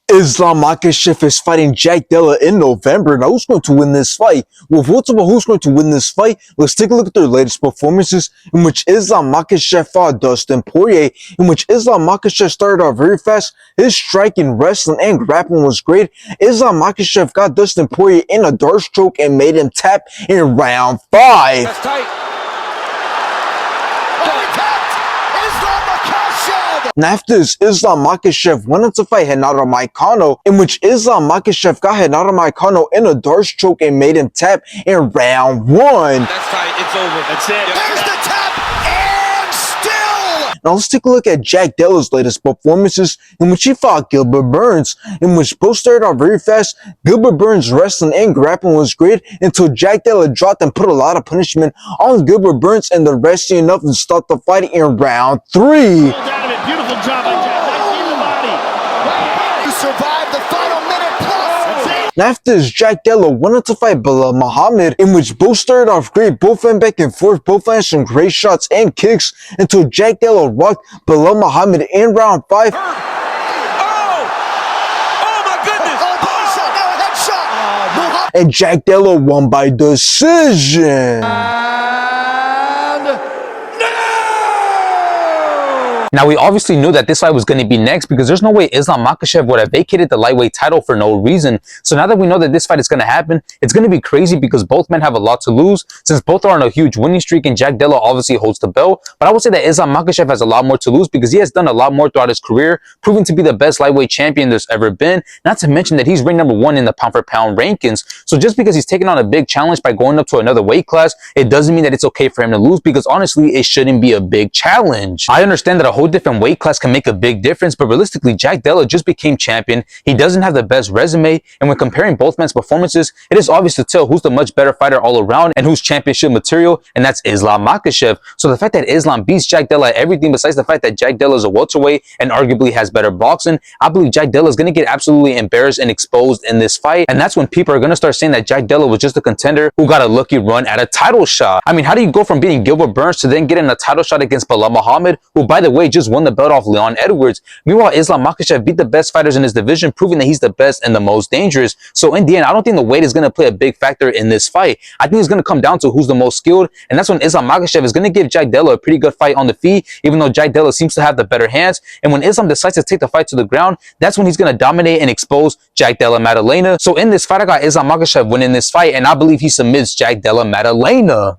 Islam Makhachev is fighting Jack Della in November. Now, who's going to win this fight? Well, votes about who's going to win this fight, let's take a look at their latest performances, in which Islam Makhachev fought Dustin Poirier, in which Islam Makhachev started off very fast. His striking, wrestling, and grappling was great. Islam Makhachev got Dustin Poirier in a dart stroke and made him tap in round 5. That's tight. Now after this, Islam Makhachev went on to fight Renato Moicano, in which Islam Makhachev got Renato Moicano in a dart stroke and made him tap in round 1. That's tight. It's over. That's it. There's the tap, and still. Now let's take a look at Jack Della's latest performances, in which he fought Gilbert Burns, in which both started out very fast. Gilbert Burns' wrestling and grappling was great until Jack Della dropped and put a lot of punishment on Gilbert Burns, and the wrestling enough to start the fight in round 3. Beautiful job by Jack. Nice in the body. You survived the final minute plus. And after this, Jack Della went on to fight Della Maddalena, in which both started off great, both went back and forth, both landed some great shots and kicks until Jack Della rocked Della Maddalena in round 5. Oh my goodness! Oh, shot, now a headshot. And Jack Della won by decision. Now, we obviously knew that this fight was going to be next because there's no way Islam Makhachev would have vacated the lightweight title for no reason. So now that we know that this fight is going to happen, it's going to be crazy because both men have a lot to lose since both are on a huge winning streak, and Jack Della obviously holds the belt. But I would say that Islam Makhachev has a lot more to lose because he has done a lot more throughout his career, proving to be the best lightweight champion there's ever been. Not to mention that he's ranked #1 in the pound-for-pound rankings. So just because he's taking on a big challenge by going up to another weight class, it doesn't mean that it's okay for him to lose, because honestly, it shouldn't be a big challenge. I understand that a whole different weight class can make a big difference, but realistically, Jack Della just became champion. He doesn't have the best resume, and when comparing both men's performances, it is obvious to tell who's the much better fighter all around and who's championship material, and that's Islam Makhachev. So the fact that Islam beats Jack Della at everything besides the fact that Jack Della is a welterweight and arguably has better boxing, I believe Jack Della is going to get absolutely embarrassed and exposed in this fight, and that's when people are going to start saying that Jack Della was just a contender who got a lucky run at a title shot. I mean, how do you go from beating Gilbert Burns to then getting a title shot against Belal Muhammad, who, by the way, just won the belt off Leon Edwards? Meanwhile, Islam Makhachev beat the best fighters in his division, proving that he's the best and the most dangerous. So in the end, I don't think the weight is going to play a big factor in this fight. I think it's going to come down to who's the most skilled, and that's when Islam Makhachev is going to give Jack Della a pretty good fight on the feet, even though Jack Della seems to have the better hands. And when Islam decides to take the fight to the ground, that's when he's going to dominate and expose Jack Della Maddalena. So in this fight, I got Islam Makhachev winning this fight, and I believe he submits Jack Della Maddalena.